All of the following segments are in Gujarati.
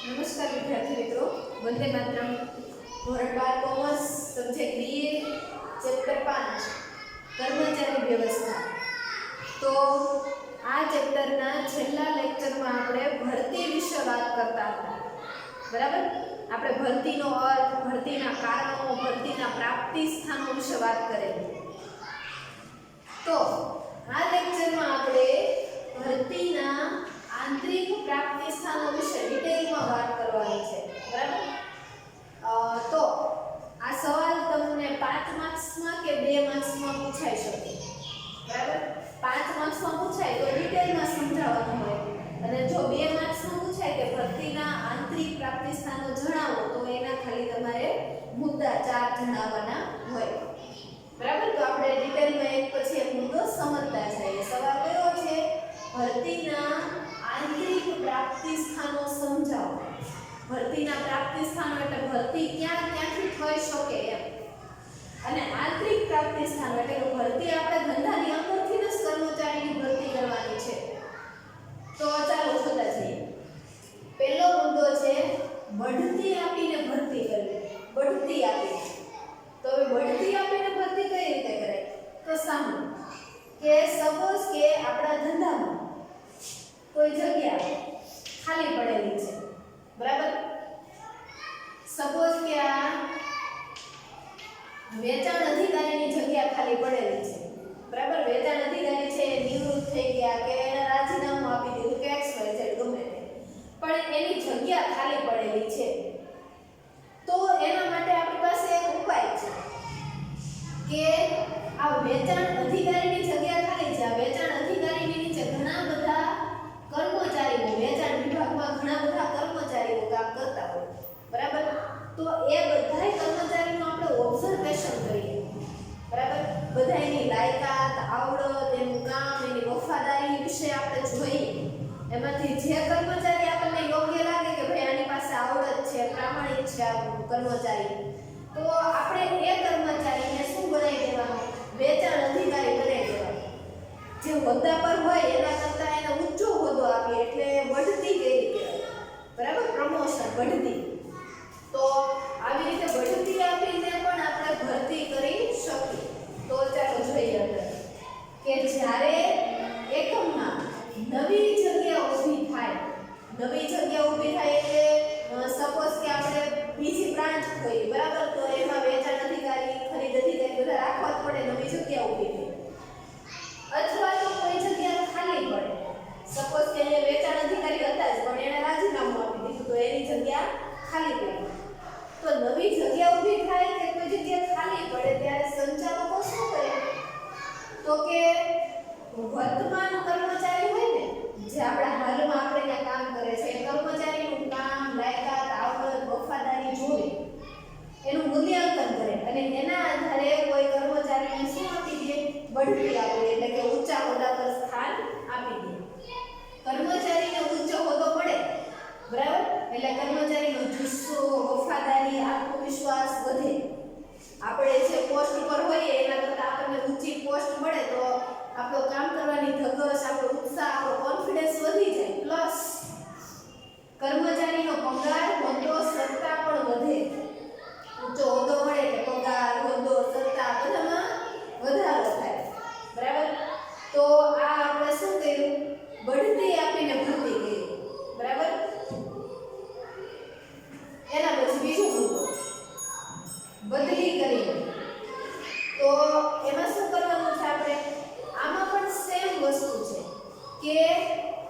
नमस्कार विद्यार्थी मित्रों, वंदे मातरम। धोरण 12 कॉमर्स सब्जेक्ट बीए चैप्टर 5 कर्मचारी व्यवस्था। तो आ चैप्टरना छेल्ला लेक्चરમાં આપણે ભરતી વિશે વાત કરતા હતા, બરાબર? આપણે ભરતીનો અર્થ, ભરતીના કારણો, ભરતીના પ્રાપ્તિ સ્થાનો વિશે વાત કરેલી. તો આ લેક્ચરમાં આપણે ભરતીના આંતરિક પ્રાપ્તિ સ્થાનો વિશે ડિટેલમાં વાત કરવાની છે, બરાબર? તો આ સવાલ તમને 5 માર્ક્સમાં કે 2 માર્ક્સમાં પૂછાઈ શકે, બરાબર? 5 માર્ક્સમાં પૂછાય તો ડિટેલમાં સમજાવવાનું હોય, અને જો 2 માર્ક્સમાં પૂછાય કે ભરતીના આંતરિક પ્રાપ્તિ સ્થાનો જણાવો તો એના ખાલી તમારે મુદ્દા 4 જણાવવાના હોય, બરાબર? તો આપણે ડિટેલમાં એક પછી એક મુદ્દો સમજતા જઈએ. સવાલ કયો છે? ભરતીના આંતરિક પ્રાપ્તિ સ્થાનો સમજાવો. ભરતીના પ્રાપ્તિ સ્થાનો એટલે ભરતી ક્યાંથી થઈ શકે એમ, અને આંતરિક પ્રાપ્તિ સ્થાનો એટલે ભરતી આપણે ધંધાની અંદરથી જ કર્મચારીની ભરતી કરવાની છે. તો ચાલો જોતા જઈએ. પહેલો મુદ્દો છે બઢતી આપીને ભરતી કરવી. બઢતી આપીને. તો હવે બઢતી આપીને ભરતી કઈ રીતે કરાય? તો સાંભળો કે સપોઝ કે આપણા ધંધામાં કોઈ જગ્યા ખાલી પડેલી છે, બરાબર? સપોઝ કે આ વેચાણ અધિકારીની જગ્યા ખાલી પડેલી છે, બરાબર? વેચાણ અધિકારી છે નિવૃત્ત થઈ ગયા કે એને રાજીનામું આપી દીધું કે XYZ ગમે તે, પણ એની જગ્યા ખાલી પડેલી છે. તો એના માટે આપણી પાસે એક ઉપાય છે કે આ વેચાણ અધિકારીની જગ્યા ખાલી છે. આ વેચાણ અધિકારીની નીચે ઘણા બધા કર્મચારીઓ, વેચાણ વિભાગમાં ઘણા બધા કર્મચારીઓ કામ કરતા હોય, બરાબર? તો એ બધાય કર્મચારીનું આપણે ઓબ્ઝર્વેશન કરીએ, બરાબર? બધાયની લાયકાત, આવડત, એનું કામ, એની વફાદારી વિશે આપણે જોઈએ. એમાંથી જે કર્મચારી આપણને યોગ્ય લાગે કે ભાઈ આની પાસે આવડત છે, પ્રામાણિક છે આ કર્મચારી, તો આપણે એ કર્મચારીને શું બનાવી દેવાનું? વેચાણ અધિકારી બનાવી દેવાનું. જે હોદ્દા પર હોય એના કરતાં એને ઊંચો હોદ્દો આપીએ એટલે બઢતી કરી કહેવાય, બરાબર? પ્રમોશન, બઢતી. તો આવી રીતે બઢતી આપીને પણ આપણે ભરતી કરી શકીએ. તો ચાલો જોઈએ અંદર કે જ્યારે એકમમાં નવી જગ્યા ઊભી થાય, નવી જગ્યા ઊભી થાય એટલે સપોઝ કે આપણે બીજી બ્રાન્ચ ખોલી, બરાબર? તો એમાં વેચાણ અધિકારી, ખરીદ અધિકારી બધા રાખવા જ પડે. નવી જગ્યા ઊભી થઈ, અથવા તો કોઈ જગ્યા ખાલી પડે. સપોઝ કે વેચાણ અધિકારી હતા જ પણ એને રાજીનામું આપી દીધું તો એની જગ્યા ખાલી પડી. તો નવી જગ્યા ઊભી થાય કે કોઈ જગ્યા ખાલી પડે ત્યારે સંચાલકો શું કરે? તો કે વર્તમાન કર્મચારી હોય ને, જે આપણા હાલમાં આપણે ત્યાં કામ કરે છે, એ કર્મચારીનું કામ, લાયકાત, આવડત, વફાદારી જોવે, એનું મૂલ્યાંકન કરે અને એના આધારે કોઈ કર્મચારીને શું આપી દે? બઢતી આપી દે, એટલે કે ઊંચા હોદ્દા પર સ્થાન આપી દે. કર્મચારીને ઊંચો હોદ્દો મળે, બરાબર? એટલે કર્મચારીનો જુસ્સો, વફાદારી, આત્મવિશ્વાસ વધે. આપણે જે પોસ્ટ પર હોઈએ એના કરતાં આપણને ઊંચી પોસ્ટ મળે તો આપણો કામ કરવાની ધગશ, આપણો ઉત્સાહ, આપણો કોન્ફિડન્સ વધી જાય. પ્લસ કર્મચારીનો પગાર, હોદ્દો, સત્તા પણ વધે. ઊંચો હોદ્દો મળે એટલે પગાર, હોદ્દો, સત્તા બધામાં વધારો થાય, બરાબર? તો આ આપણે શું કર્યું? બઢતી આપીને ભરતી કરી, બરાબર? એના પછી બીજો મુદ્દો બદલી કરી. તો એમાં શું કરવાનું છે આપણે? આમાં પણ સેમ વસ્તુ છે કે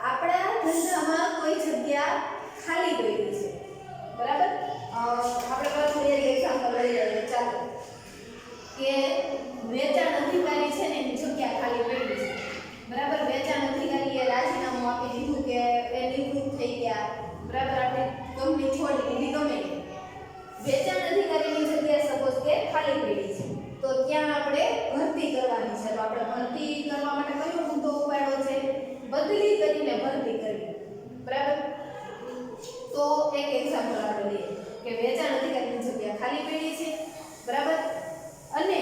આપણા ધંધામાં કોઈ જગ્યા ખાલી પડી છે, બરાબર? આપણે પાછું એક એક્ઝામ્પલ લઈ લઈએ. ચાલો કે વેચાણ અધિકારી છે ને એની જગ્યા ખાલી પડી છે, બરાબર? વેચાણ અધિકારીએ રાજીનામું આપી દીધું કે એ નિવૃત્ત થઈ ગયા, બરાબર? આપણે કંપની છોડી દીધી, ગમે તે. વેચાણ અધિકારીની જગ્યા સપોઝ કે ખાલી પડી છે તો ત્યાં આપણે ભરતી કરવાની છે. તો આપણે ભરતી કરવા માટે કયો મુદ્દો ઉપાડ્યો છે? બદલી કરીને ભરતી કરવી, બરાબર? તો એક એક્ઝામ્પલ આપણે લઈએ કે વેચાણ અધિકારીની જગ્યા ખાલી પડી છે, બરાબર? અને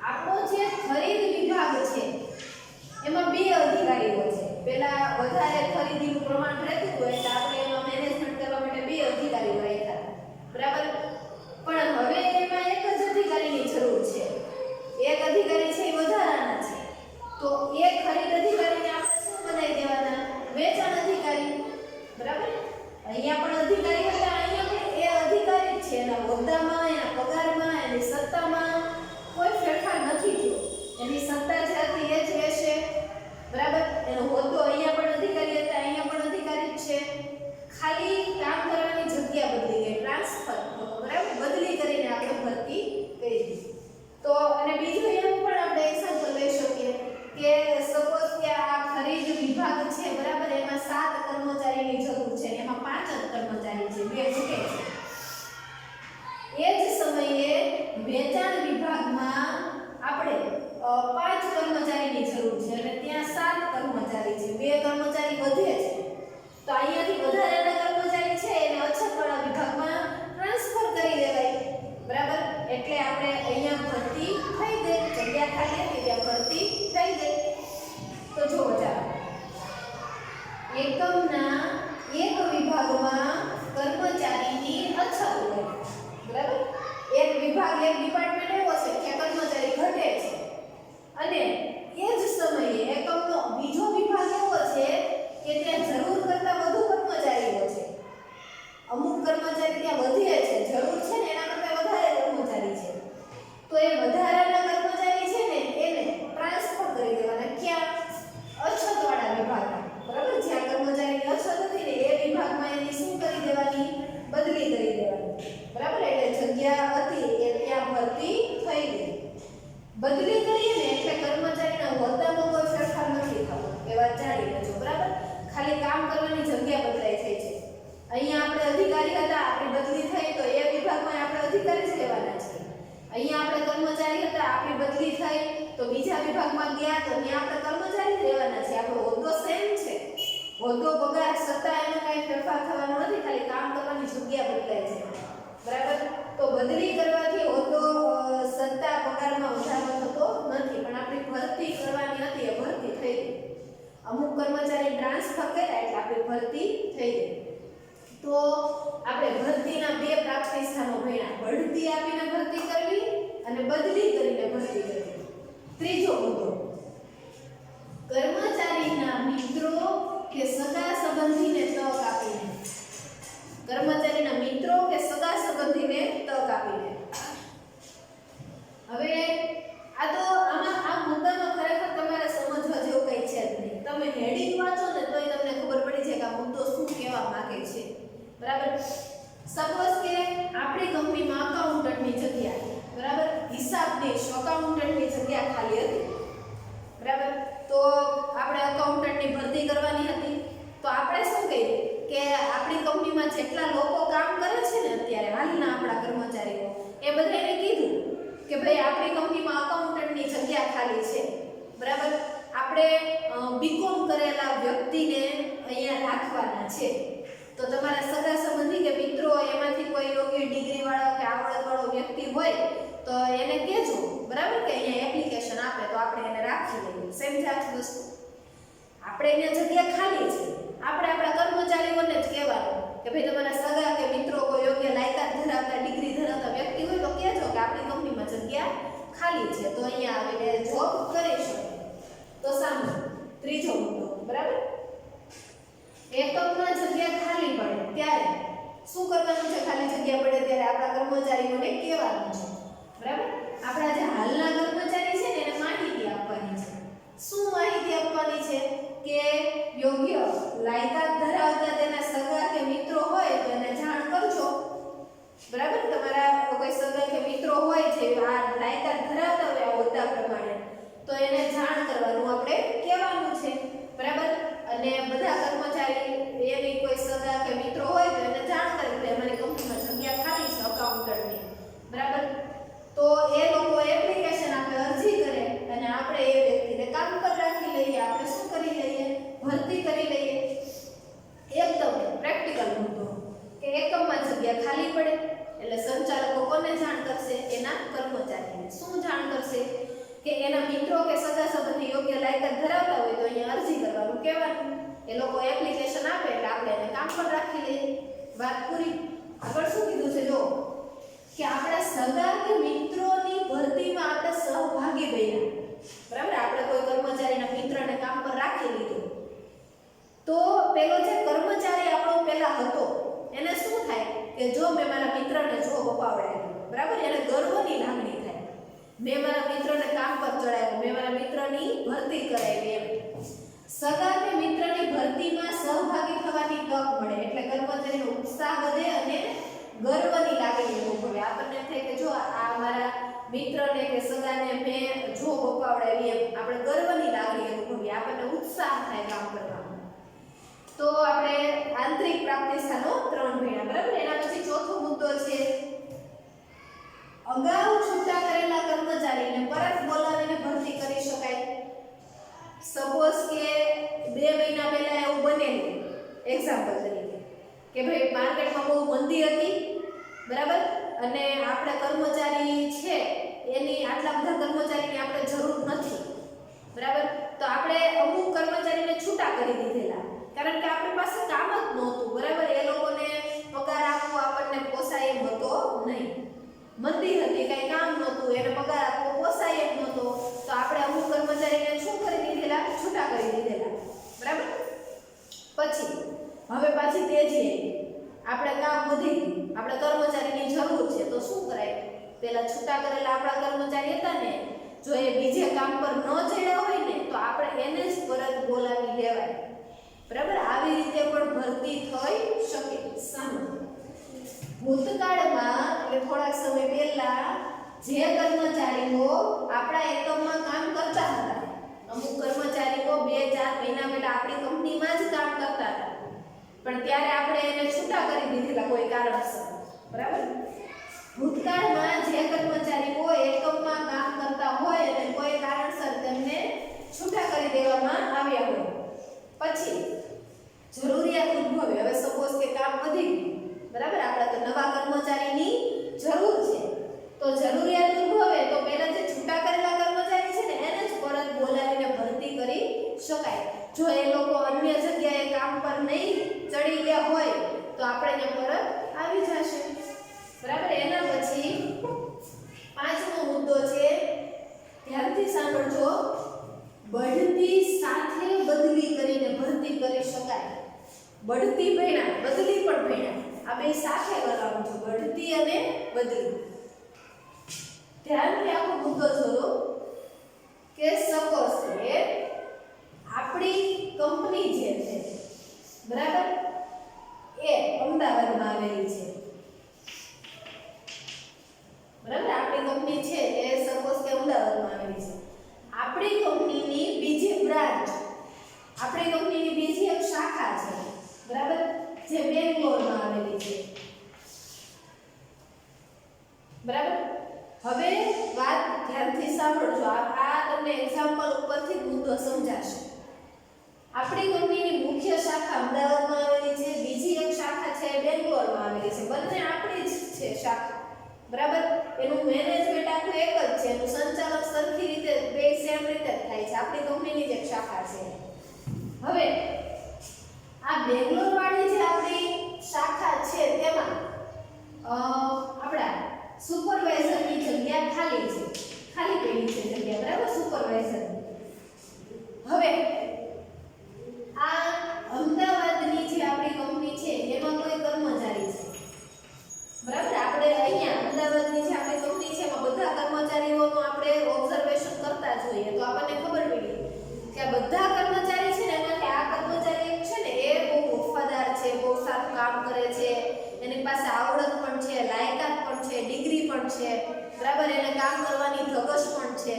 આપણો જે ખરીદ વિભાગ છે એમાં 2 અધિકારીઓ છે. પહેલા વધારે ખરીદીનું પ્રમાણ રહેતું હોય એટલે આપણે એમાં મેનેજમેન્ટ કરવા માટે બદલી કરીએ ને એટલે કર્મચારીના હોદ્દામાં કોઈ ફેરફાર નથી થતો, એ વાત જાણી લેજો, બરાબર? ખાલી કામ કરવાની જગ્યા બદલાઈ થઈ છે. અહીંયા આપણે અધિકારી હતા, આપણી બદલી થઈ તો એ વિભાગમાં આપણે અધિકારી જ રહેવાના છે. અહીંયા આપણે કર્મચારી હતા, આપણી બદલી થઈ તો બીજા વિભાગમાં ગયા તો ત્યાં આપણે કર્મચારી જ રહેવાના છે. આપણો હોદ્દો સેમ છે. હોદ્દો, પગાર, સત્તા એમાં કાંઈ ફેરફાર થવાનો નથી, ખાલી કામ કરવાની જગ્યા બદલાય છે, બરાબર? તો બદલી કરવાથી હોદ્દો, સત્તા, પગારમાં વધારો થતો નથી, પણ આપણી ભરતી કરવાની હતી એ ભરતી થઈ ગઈ. અમુક કર્મચારી ટ્રાન્સફર કર્યા એટલે આપણી ભરતી થઈ ગઈ. તો આપણે ભરતીના બે પ્રાપ્તિ સ્થાનો ભણ્યા, બઢતી આપીને ભરતી કરવી અને બદલી કરીને ભરતી કરવી. ત્રીજો મુદ્દો, કર્મચારીના મિત્રો કે સગા સંબંધીને તક આપીને. કર્મચારીના મિત્રો કે સગા સંબંધીને તક આપીને. હવે આ મુદ્દામાં ખરેખર તમારે સમજવા જેવું કંઈ છે જ નહીં. તમે હેડિંગ વાંચો ને તોય તમને ખબર પડી જાય કે આ મુદ્દો શું કહેવા માંગે છે, બરાબર? સપોઝ કે આપણી કંપનીમાં અકાઉન્ટન્ટની જગ્યા, બરાબર, હિસાબનીશ અકાઉન્ટન્ટની જગ્યા ખાલી હતી, બરાબર? તો આપણે અકાઉન્ટન્ટની ભરતી કરવાની હતી. તો આપણે શું કહીએ કે આપણી કંપનીમાં જેટલા લોકો કામ કરે છે ને અત્યારે હાલના આપણા કર્મચારીઓ, એ બધાને કીધું કે ભાઈ આપણી કંપનીમાં અકાઉન્ટન્ટની જગ્યા ખાલી છે, બરાબર? આપણે બીકોમ કરેલા વ્યક્તિને અહીંયા રાખવાના છે. તો તમારા સગા સંબંધી કે મિત્રો એમાંથી કોઈ યોગ્ય ડિગ્રી વાળો કે આવડત વાળો વ્યક્તિ હોય તો એને કહેજો, બરાબર, કે અહીંયા એપ્લિકેશન આપે તો આપણે એને રાખી લઈએ. સમજ્યા આ વસ્તુ? આપણે અહીંયા જગ્યા ખાલી છે, આપણે આપણા કર્મચારીઓને જ કહેવાનું કે ભાઈ તમારા સગા કે મિત્રો કોઈ યોગ્ય લાયકાત ધરાવતા, ડિગ્રી ધરાવતા વ્યક્તિ હોય તો કહેજો કે આપણી કંપનીમાં જગ્યા ખાલી છે, તો અહીંયા આવીને જોબ કરી શકે. તો સાંભળો, ત્રીજો મુદ્દો, બરાબર? એકમમાં જગ્યા ખાલી પડે ત્યારે શું કરવાનું છે? ખાલી જગ્યા પડે ત્યારે આપણા કર્મચારીઓને કહેવાનું છે, બરાબર? આપણા જે હાલના કર્મચારી છે ને એને માહિતી આપવાની છે. શું માહિતી આપવાની છે? કે યોગ્ય લાયકાત ધરાવતા તેના સગા કે મિત્રો હોય તો એને જાણ કરજો, બરાબર? તમારા કોઈ સગા કે મિત્રો હોય જે આ લાયકાત ધરાવતા હોય આ હોદ્દા પ્રમાણે, તો એને જાણ કરવાનું આપણે કહેવાનું છે, બરાબર? અને બધા કર્મચારી એની કોઈ સગા કે મિત્રો હોય તો એને જાણ કરી કે અમારી કંપનીમાં જગ્યા ખાલી છે અકાઉન્ટન્ટની, બરાબર? તો એ લોકો એપ્લિકેશન આપે, અરજી કરે અને આપણે એ વ્યક્તિને કામ પર રાખી લઈએ. આપણે શું કરી લઈએ? ભરતી કરી લઈએ. એકદમ પ્રેક્ટિકલ મુદ્દો કે એકમમાં જગ્યા ખાલી પડે એટલે સંચાલકો કોને જાણ કરશે? એના કર્મચારીને. શું જાણ કરશે? કે એના મિત્રો કે સગા સંબંધી યોગ્ય લાયકાત ધરાવતા હોય તો અહીંયા અરજી કરવાનું કહેવાનું. એ લોકો એપ્લિકેશન આપે એટલે આપણે એને કામ પર રાખી લઈએ. વાત પૂરી. આગળ શું કીધું છે જો કે આપણા સગા કે મિત્રોની ભરતીમાં આપણે સહભાગી બન્યા, બરાબર? આપણે કોઈ કર્મચારીના મિત્રને કામ પર રાખી લીધો તો પેલો જે કર્મચારી આપણો પેલા હતો એને શું થાય કે જો મેં મારા મિત્રને જોબ અપાવડાવ્યો, બરાબર? એને ગર્વની લાગણી થાય, મેં મારા મિત્રને કામ પર ચડાવ્યો, મેં મારા મિત્રની ભરતી કરાવી. એમ સગા કે મિત્રની ભરતીમાં સહભાગી થવાની તક મળે એટલે કર્મચારીનો ઉત્સાહ વધે અને ગર્વની લાગણી અનુભવે. આપણને થાય કે જો આ મારા મિત્રને કે સગાને મેં જોબ અપાવડાવી, એમ આપણે ગર્વની લાગણી અનુભવીએ, આપણને ઉત્સાહ થાય કામ કરવાનો. તો આપણે આંતરિક પ્રાપ્તિ સ્થાનો 3 ભણ્યા, બરાબર? એના પછી ચોથો મુદ્દો છે અગાઉ છૂટા કરેલા કર્મચારીને પરત બોલાવીને ભરતી કરી શકાય. સપોઝ કે 2 મહિના પહેલા એવું બનેલું, એક્ઝામ્પલ તરીકે કે ભાઈ માર્કેટમાં બહુ મંદી હતી, બરાબર? અને આપણે કર્મચારી છે એની આટલા બધા કર્મચારીની આપણે જરૂર નથી, બરાબર? તો આપણે અમુક કર્મચારીને છૂટા કરી દીધેલા કારણ કે આપણી પાસે કામ જ નહોતું, બરાબર? એ લોકોને પગાર આપવો આપણને પોસાય એમ હતો નહીં, મંદી હતી, કઈ કામ નહોતું, એને પગાર આપવો પોસાય એમ નહોતો. તો આપણે અમુક કર્મચારીને શું કરી દીધેલા? છૂટા કરી દીધેલા, બરાબર? પછી હવે પાછી તેજી આવી, આપણે કામ વધી ગયું, આપણે કર્મચારીની જરૂર છે તો શું કરાય? પેલા છૂટા કરેલા આપણા કર્મચારી હતા ને, જો એ બીજે કામ પર ન જડ્યા હોય ને તો આપણે એને જ પરત બોલાવી લેવાય, બરાબર? આવી રીતે પણ ભરતી થઈ શકે. સામે ભૂતકાળમાં એટલે થોડાક સમય પહેલા જે કર્મચારીઓ આપણા એકમમાં કામ કરતા હતા, અમુક કર્મચારીઓ 2-4 મહિના પહેલા આપણી કંપનીમાં જ કામ કરતા હતા, પણ ત્યારે આપણે એને છૂટા કરી દીધેલા કોઈ કારણસર, બરાબર? ભૂતકાળમાં જે કર્મચારીઓ એકમમાં કામ કરતા હોય અને કોઈ કારણસર તેમને છૂટા કરી દેવામાં આવ્યા હોય, પછી જરૂરિયાત ઉદ્ભવે, હવે સપોઝ કે કામ વધી ગયું, બરાબર? આપણે તો નવા કર્મચારીની જરૂર છે, તો જરૂરિયાત ઉદ્ભવે તો પહેલા જે છૂટા કરેલા કર્મચારી છે ને એને જ પરત બોલાવીને ભરતી કરી શકાય. જો એ લોકો અન્ય જગ્યાએ કામ પર નહીં ચડી ગયા હોય તો આપણે એને પરત આવી જશે, બરાબર? એના પછી પાંચમો મુદ્દો છે, ધ્યાનથી સાંભળજો, બઢતી સાથે બદલી કરીને ભરતી કરી શકાય. બઢતી ભણ્યા, બદલી પણ ભણ્યા, આ બે સાથે કરવાનું છે, બઢતી અને બદલી. ધ્યાનથી આખો મુદ્દો જોજો કે સપોઝ કે આપણી કંપની જે છે, બરાબર, એ અમદાવાદમાં આવેલી છે, બરાબર? આપણી કંપની છે એ સપોઝ કે અમદાવાદમાં આવેલી છે. આપણી કંપનીની બીજી બ્રાન્ચ, આપણી કંપનીની બીજી એક શાખા છે, બરાબર, જે બેંગ્લોરમાં આવેલી છે, બરાબર? હવે વાત ધ્યાનથી સાંભળજો, આ તમને એક્ઝામ્પલ ઉપરથી મુદ્દો સમજાશે. આપણી કંપનીની મુખ્ય શાખા અમદાવાદમાં આવેલી છે, બીજી એક શાખા છે બેંગ્લોરમાં આવેલી છે, બંને આપણી જ છે શાખા, બરાબર? એનું મેનેજમેન્ટ આખું એક જ છે, એનું સંચાલન સરખી રીતે બે સેમ રીતે થાય છે, આપણી કંપનીની જ એક શાખા છે. હવે આ બેંગ્લોર વાળી જે આપણી શાખા છે તેમાં આપણા સુપરવાઇઝરની જગ્યા ખાલી છે, ખાલી પડી છે જગ્યા, બરાબર? સુપરવાઇઝરની. હવે આ અમદાવાદની જે આપણી કંપની છે એમાં કોઈ કર્મચારી છે, બરાબર? આપણે અહીંયા અમદાવાદની જે આપણી કંપની છે એમાં બધા કર્મચારીઓનું આપણે ઓબ્ઝર્વેશન કરતા જોઈએ તો આપણને ખબર પડી કે આ બધા કર્મચારી છે ને એમાંથી આ કર્મચારી એક છે ને એ બહુ વફાદાર છે, બહુ સારું કામ કરે છે, એની પાસે આવડત પણ છે, લાયકાત પણ છે, ડિગ્રી પણ છે, બરાબર? એને કામ કરવાની ધગશ પણ છે.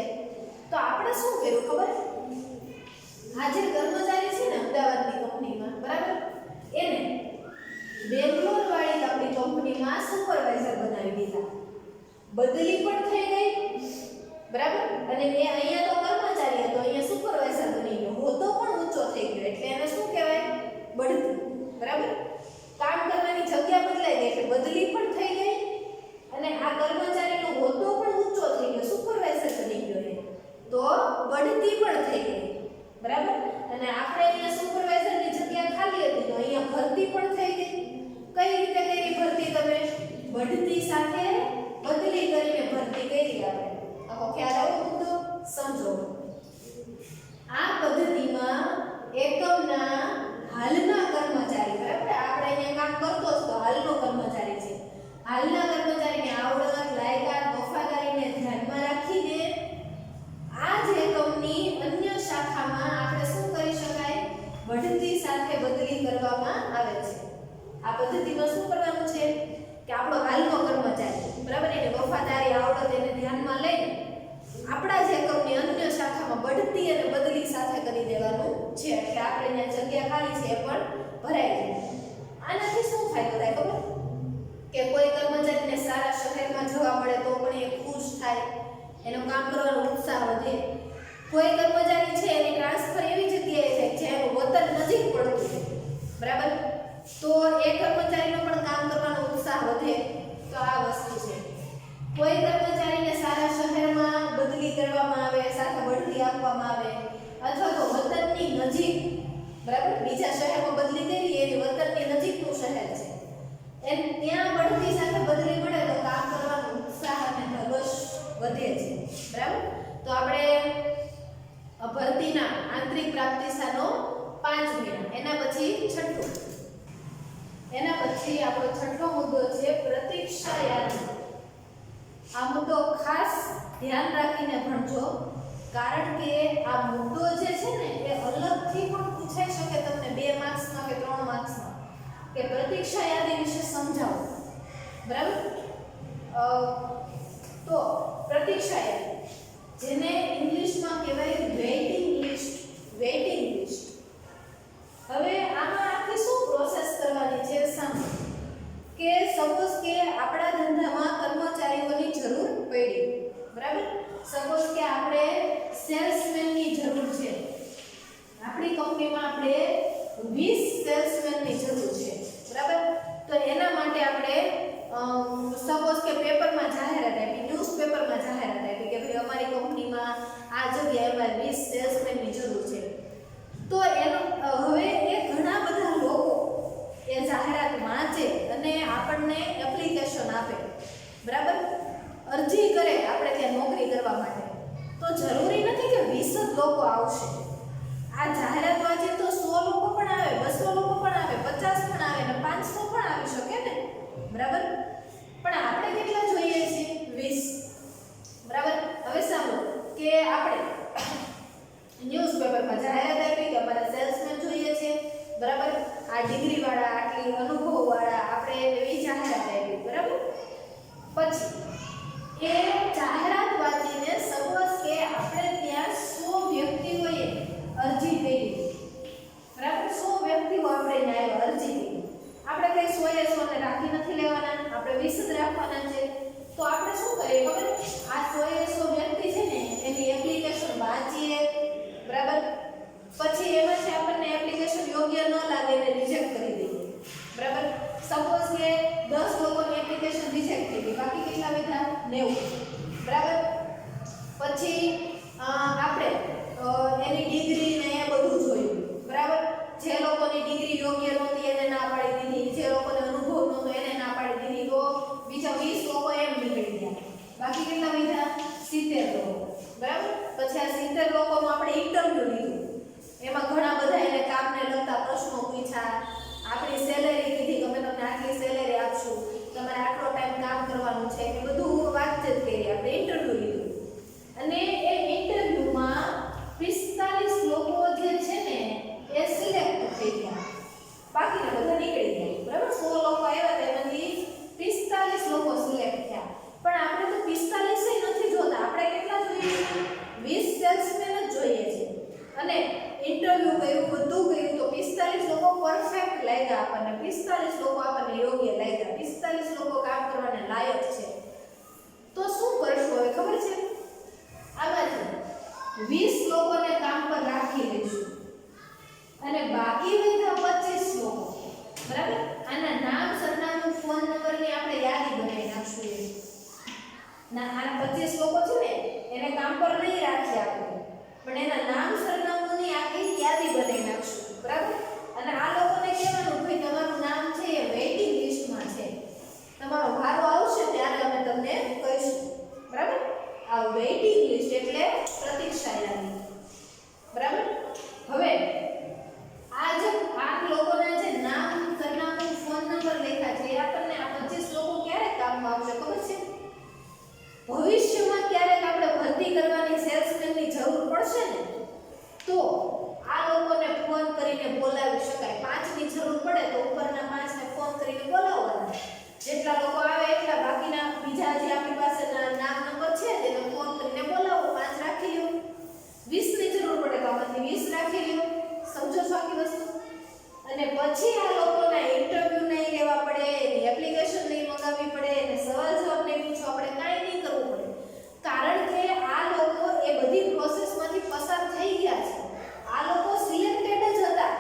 તો આપણે શું કર્યું ખબર? આ જે કર્મચારી છે ને અમદાવાદની કંપનીમાં, બરાબર, એને બેંગ્લોર વાળી આપણી કંપનીમાં સુપરવાઇઝર બનાવી દીધા, બદલી પણ થઈ ગઈ, બરાબર? અને એ અહીંયા તો કર્મચારી હતો, અહીંયા સુપરવાઇઝર બની ગયો, હોદ્દો પણ ઊંચો થઈ ગયો, એટલે એને શું કહેવાય? બઢતી, બરાબર? કામ કરવાની જગ્યા બદલાઈ ગઈ એટલે બદલી પણ થઈ ગઈ અને આ કર્મચારીનો હોદ્દો પણ ઊંચો થઈ ગયો, સુપરવાઇઝર બની ગયો, એ તો બઢતી પણ થઈ ગઈ, બરાબર? અને આપણે અહીંયા સુપરવાઇઝરની જગ્યા ખાલી હતી તો અહીંયા ભરતી પણ થઈ ગઈ. કઈ રીતે કરી ભરતી? તમે બઢતી સાથે બદલી કરીને ભરતી કરી. આપણે આખો ખ્યાલ આવ્યો મુદ્દો? સમજો. આ પદ્ધતિમાં એકમના હાલના કર્મચારી, બરાબર, આપણે અહીંયા કામ કરતો જ તો હાલનો કર્મચારી છે, હાલના કર્મચારીની આવડત, લાયકાત, વફાદારીને ધ્યાનમાં રાખીને આ જ એકમની અન્ય શાખામાં આપણે શું કરી શકાય? બઢતી સાથે બદલી કરવામાં આવે છે. આ પદ્ધતિમાં શું કરવાનું છે કે આપણો હાલનો કર્મચારી, બરાબર, એને વફાદારી, આવડત એને ધ્યાનમાં લઈને આપણા જ એકમની અન્ય શાખામાં બઢતી અને બદલી સાથે કરી દેવાનું છે, એટલે આપણે અહીંયા જગ્યા ખાલી છે એ પણ ભરાઈ જાય. આનાથી શું ફાયદો થાય ખબર? કે કોઈ કર્મચારીને સારા શહેરમાં જવા મળે તો પણ એ ખુશ થાય, એનું કામ કરવાનો ઉત્સાહ વધે. કોઈ કર્મચારી છે એની ટ્રાન્સફર એવી જગ્યાએ થાય છે એનું વતન નજીક પડતું છે, બરાબર, તો એ કર્મચારીનો પણ કામ કરવાનો ઉત્સાહ વધે. તો આ વસ્તુ છે. કોઈ કર્મચારીને સારા શહેરમાં બદલી કરવામાં આવે, સાથે બઢતી આપવામાં આવે, અથવા તો વતનની નજીક, બરાબર, બીજા શહેરમાં બદલી કરી એની વતનની નજીકનું શહેર છે એમ ત્યાં બઢતી સાથે બદલી મળે તો કામ કરવાનો ઉત્સાહ અને ધગશ વધે છે, બરાબર? તો આપણે ભરતીના આંતરિક પ્રાપ્તિસ્થાનો 5 મહિના, એના પછી છઠ્ઠું, એના પછી આપણો છઠ્ઠો મુદ્દો છે પ્રતીક્ષા યાદી. આ મુદ્દો ખાસ ધ્યાન રાખીને ભણજો, કારણ કે આ મુદ્દો જે છે ને એ અલગથી પણ પૂછાઈ શકે તમને 2 માર્ક્સમાં કે 3 માર્ક્સમાં, કે પ્રતીક્ષા યાદી વિશે સમજાવો, બરાબર? તો પ્રતીક્ષા યાદી, જેને ઇંગ્લિશમાં કહેવાય વેઇટિંગ લિસ્ટ. Waiting list. હવે આમાં આખી શું પ્રોસેસ કરવાની છે સાંભળો. કે સપોઝ કે આપણા ધંધામાં કર્મચારીઓની જરૂર પડી, બરાબર. સપોઝ કે આપણે સેલ્સમેનની જરૂર છે. આપણી કંપનીમાં આપણે 20 સેલ્સમેનની જરૂર છે, બરાબર. તો એના માટે આપણે સપોઝ કે પેપરમાં જાહેરાત આપી, ન્યૂઝપેપરમાં જાહેરાત આપી કે ભાઈ અમારી કંપનીમાં આ જગ્યાએ અમારે 20 સેલ્સમેનની જરૂર છે. તો એનો હવે એ ઘણા બધા લોકો એ જાહેરાત વાંચે અને આપણને એપ્લિકેશન આપે, બરાબર. અરજી કરે આપણે ત્યાં નોકરી કરવા માટે. તો જરૂરી નથી કે 20 જ લોકો આવશે. આ જાહેરાત વાંચે તો 100 લોકો પણ આવે, 200 લોકો પણ આવે, 50 પણ આવે અને 500 પણ આવી શકે ને, બરાબર. પણ આપણે કેટલા જોઈએ છે? 20, બરાબર. હવે સાંભળો કે આપણે ન્યૂઝપેપરમાં જાહેરાત આપી કે અમારા સેલ્સમેન જોઈએ છે, બરાબર. આ ડિગ્રી વાળા, આટલી અનુભવ વાળા, આપણે એવી જાહેરાત આપી, બરાબર. પછી એ જાહેરાત વાંચીને સપોઝ કે આપણે ત્યાં 100 વ્યક્તિઓએ અરજી કરી, બરાબર. 100 વ્યક્તિઓ આપણે ન્યાય અરજી કરી. આપણે કઈ 100 એ 100 ને રાખી નથી લેવાના, આપણે 20 જ રાખવાના છે. તો આપણે શું કરીએ ખબર? આ 100 એ 100 વ્યક્તિ છે ને એની એપ્લિકેશન વાંચીએ, બરાબર. પછી એમાંથી આપણને એપ્લિકેશન યોગ્ય ન લાગે એને રિજેક્ટ કરી દઈએ, બરાબર. સપોઝ કે 10 લોકોની એપ્લિકેશન રિજેક્ટ થઈ ગઈ, બાકી કેટલા વધ્યા? 90, બરાબર. પછી આપણે એની ડિગ્રી ને એ બધું જોયું, બરાબર. જે લોકોની ડિગ્રી યોગ્ય નહોતી એને ના પાડી દીધી, જે લોકોને અનુભવ નહોતો એને ના પાડી દીધી. તો બીજા 20 લોકો એમ નીકળી ગયા, બાકી કેટલા વધ્યા? 70 લોકો, બરાબર. પછી આ 70 લોકોનું આપણે ઇન્ટરવ્યુ લીધું. એમાં ઘણા બધા એને કામને લગતા પ્રશ્નો પૂછ્યા, આપણી સેલેરી કીધી કે અમે તમને આટલી સેલેરી આપશું, તમારે આટલો ટાઈમ કામ કરવાનું છે, એ બધું વાતચીત કરી, આપણે ઇન્ટરવ્યુ લીધું. અને એ ઇન્ટરવ્યુમાં 45 લોકો જે છે ને એ સિલેક્ટ થઈ ગયા, બાકીના બધા નીકળી ગયા, બરાબર. 100 લોકો આવ્યા તેમાંથી 45 લોકો સિલેક્ટ થયા. પણ આપણે તો 45 નથી જોતા, આપણે કેટલા જોઈએ છે? 20 સેલ્સમેન જ જોઈએ છે. અને ઇન્ટરવ્યુ કર્યું, બધું કર્યું, તો 45 લોકો પરફેક્ટ લાગ્યા આપણને, 45 લોકો આપણને યોગ્ય લાગ્યા, 45 લોકો કામ કરવાને લાયક છે. તો શું કરશું હવે ખબર છે? આમાંથી 20 લોકોને કામ પર રાખી લઈશું અને બાકી વધ્યા 25 લોકો, બરાબર. આના નામ, સરનામું, ફોન નંબરની આપણે યાદી બનાવી નાખશું. ના, આ 25 લોકો છે ને એને કામ પર નહીં રાખીએ આપણે, પણ એના નામ, સરનામુંની આખી યાદી બનાવી નાખશું, બરાબર. અને આ લોકોને કહેવાનું ભાઈ તમારું નામ છે એ વેઇટિંગ લિસ્ટમાં છે, તમારો વારો આવશે ત્યારે અમે તમને કહીશું, બરાબર. આ વેઇટિંગ લિસ્ટ એટલે પ્રતીક્ષા યાદી, બરાબર. હવે આ લોકોના જે નામ, સરનામું, ફોન નંબર લખ્યા છે એ આપણને આ 25 લોકો ક્યારે કામમાં આવશે ખબર છે? ભવિષ્યમાં ક્યારેક આપણે ભરતી કરવાની સેલ્સમેનની જરૂર પડશે ને, તો આ લોકોને ફોન કરીને બોલાવી શકાય. 5ની જરૂર પડે તો ઉપરના 5ને ફોન કરીને બોલાવવાના. જેટલા લોકો આવે એટલા, બાકીના બીજા જે આપણી પાસે નામ નંબર છે તેને ફોન કરીને બોલાવો, 5 રાખી લ્યો. 20ની જરૂર પડે તો આમાંથી 20 રાખી લ્યો. સમજો છો આખી વસ્તુ? અને પછી આ લોકોના ઇન્ટરવ્યુ નહીં લેવા પડે, એની એપ્લિકેશન નહીં મંગાવવી પડે, એને સવાલ જવાબ નહીં પૂછવા પડે, કાંઈ નહીં કરવું પડે. કારણ કે આ લોકો એ બધી પ્રોસેસમાંથી પસાર થઈ ગયા છે. આ લોકો સિલેક્ટેડ જ હતા,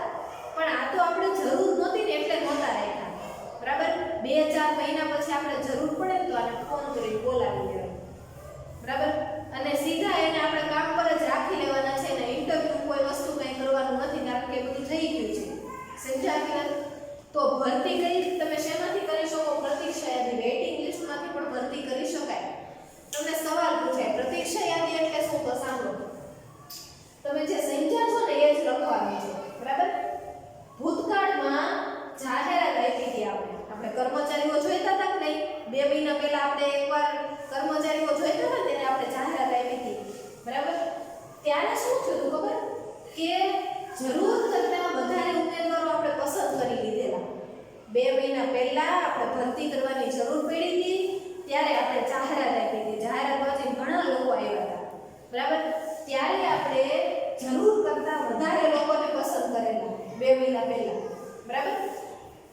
પણ આ તો આપણે જરૂર નહોતી ને એટલે નહોતા રાખ્યા, બરાબર. 2-4 મહિના પછી આપણે જરૂર પડે તો આને ફોન કરી બોલાવી લેવાય, બરાબર. અને સીધા એને આપણે કામ પર જ રાખી લેવાના છે ને ઇન્ટરવ્યુ કોઈ વસ્તુ કંઈ કરવાનું નથી, કારણ કે બધું થઈ ગયું છે. સમજ્યા કે વાત? તો ભરતી કઈ તમે શેમાંથી કરી શકો? પ્રતીક્ષા યાદી, વેઇટિંગ લિસ્ટમાંથી પણ ભરતી કરી શકાય. તમને સવાલ પૂછાય પ્રતીક્ષા યાદી એટલે શું? તો સાંભળો, તમે જે સમજ્યા છો ને એ જ લખવાનું છે, બરાબર. ભૂતકાળમાં જાહેરાત આપી હતી આપણે કર્મચારીઓ જોઈતા હતા કે નહીં? 2 મહિના પહેલા આપણે એકવાર કર્મચારીઓ જોઈતા હતા તેને આપણે જાહેરાત આપી હતી, બરાબર. ત્યારે શું થયું ખબર? કે જરૂર કરતા વધારે ઉમેદવારો આપણે પસંદ કરી લીધેલા. 2 મહિના પહેલા આપણે ભરતી કરવાની જરૂર પડી હતી ત્યારે આપણે જાહેરાત આપી હતી. જાહેરાત વાંચીને ઘણા લોકો આવ્યા હતા, બરાબર? ત્યારે આપણે જરૂર કરતા વધારે લોકોને પસંદ કરેલા 2 મહિના પહેલા, બરાબર?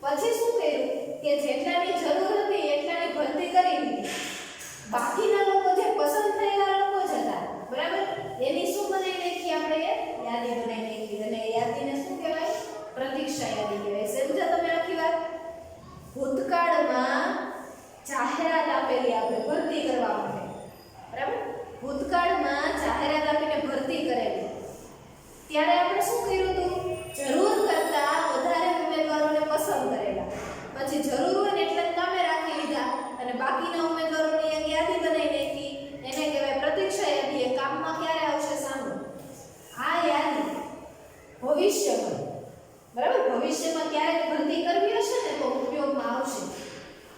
પછી શું કર્યું કે જેટલાની જરૂર હતી એટલાની ભરતી કરી દીધી. બાકીના લોકો જે પસંદ થયેલા લોકો જ હતા, બરાબર? એની શું બનાવી નાખી આપણે? યાદી બનાવી નાખી. અને યાદીને શું કહેવાય? પ્રતીક્ષા યાદી કહેવાય. સમજો તમે આખી વાત? ભૂતકાળમાં જાહેરાત આપેલી આપણે ભરતી કરવા માટે, બરાબર? ભૂતકાળમાં જાહેરાત આપીને ભરતી કરેલી. ત્યારે આપણે શું કર્યું હતું? જરૂર કરતા વધારે ઉમેદવારોને પસંદ કરેલા. પછી જરૂર હોય ને એટલે કામે રાખી લીધા અને બાકીના ઉમેદવારોની એક યાદી બનાવી નાખી. એને કહેવાય પ્રતીક્ષા યાદી. એ કામમાં ક્યારે આવશે? સામે. આ યાદી ભવિષ્યમાં, બરાબર? ભવિષ્યમાં ક્યારેક ભરતી કરવી હશે ને તો ઉપયોગમાં આવશે.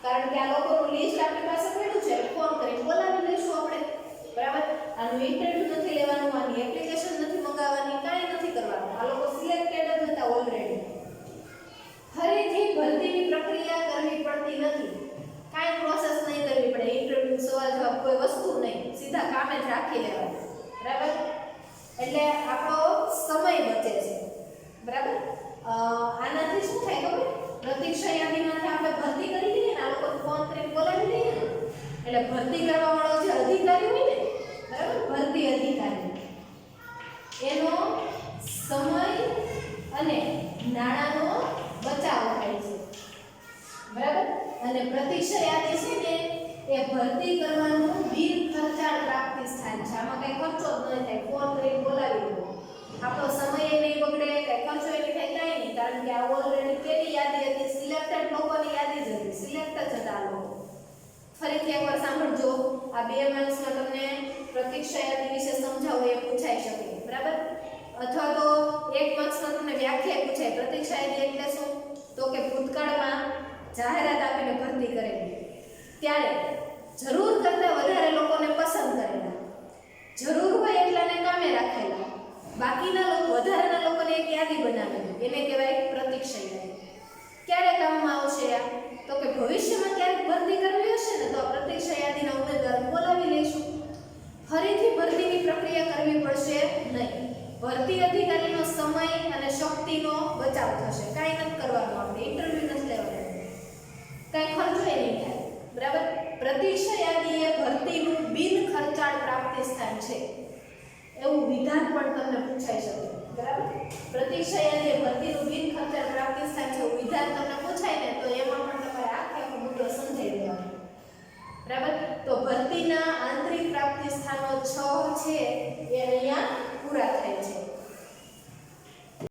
કારણ કે આ લોકોનું લિસ્ટ આપણી પાસે પડ્યું છે. ફોન કરીને બોલાવી લઈશું આપણે, બરાબર? આનું ઇન્ટરવ્યુ નથી લેવાનું, આની એપ્લિકેશન નથી મંગાવવાની, કાંઈ નથી કરવાનું. આ લોકો સિલેક્ટેડ જ હતા ઓલરેડી. ફરીથી ભરતીની પ્રક્રિયા કરવી પડતી નથી. કાંઈ પ્રોસેસ નહીં કરવી પડે. ઇન્ટરવ્યુ, સવાલ જવાબ, કોઈ વસ્તુ નહીં. સીધા કામે જ રાખી લેવાનું, બરાબર? એટલે આપણો સમય બચે છે, બરાબર? આનાથી શું થાય ખબર? પ્રતીક્ષા યાદીમાંથી આપણે ભરતી કરી દઈએ ને, આ લોકો ફોન કરીને બોલાવી લઈએ ને, એટલે ભરતી કરવા વાળો જે અધિકારી હોય ને, બરાબર? ભરતી અધિકારી, એનો સમય અને નાણાંનો બચાવ થાય છે, બરાબર? અને પ્રતીક્ષા યાદી છે ને એ ભરતી કરવાનું બિન ખર્ચાળ પ્રાપ્તિ સ્થાન છે. આમાં કઈ ખર્ચો જ નહીં થાય. ફોન કરીને બોલાવી દો, આપણો સમય નહીં બગડે, કઈ ખર્ચો નહીં થાય, કાંઈ નહીં. કારણ કે આ ઓલરેડી કેવી યાદી હતી? સિલેક્ટેડ લોકોની યાદી જ હતી. સિલેક્ટ જ હતા આ લોકો. ફરીથી એકવાર સાંભળજો. આ 2 માર્ક્સમાં તમને પ્રતીક્ષા યાદી વિશે સમજાવો એ પૂછાઈ શકે, બરાબર? અથવા તો 1 માર્ક્સમાં તમને વ્યાખ્યા પૂછાય. પ્રતીક્ષા યાદી એટલે શું? તો કે ભૂતકાળમાં જાહેરાત આપીને ભરતી કરેલી, ત્યારે જરૂર કરતા વધારે લોકોને પસંદ કરેલા, જરૂર હોય એટલાને કામે રાખેલા, બાકીના લોકો વધારાના લોકોને એક યાદી બનાવેલી. એને કહેવાય પ્રતીક્ષા યાદી. ક્યારે કામમાં આવશે આ? તો કે ભવિષ્યમાં ક્યારેક ભરતી કરવી હશે ને તો પ્રતીક્ષા યાદીના ઉમેદવાર બોલાવી લઈશું. ફરીથી ભરતીની પ્રક્રિયા કરવી પડશે નહીં. ભરતી અધિકારીનો સમય અને શક્તિનો બચાવ થશે. કાંઈ નથી કરવાનું, આપણે ઇન્ટરવ્યુ નથી લેવાનું, કાંઈ ખર્ચો નહીં થાય, બરાબર? પ્રતીક્ષા યાદી એ ભરતીનું બિન ખર્ચાળ પ્રાપ્તિ સ્થાન છે. એવું વિધાન પણ તમને પૂછાઈ શકે, બરાબર? પ્રતીક્ષા યાદી એ ભરતીનું બિન ખર્ચાળ પ્રાપ્તિ સ્થાન છે. એવું વિધાન તમને પૂછાય ને તો એમાં પણ તમારે આખો મુદ્દો સમજાઈ દેવાનો, બરાબર? તો ભરતીના આંતરિક પ્રાપ્તિ સ્થાનો 6 છે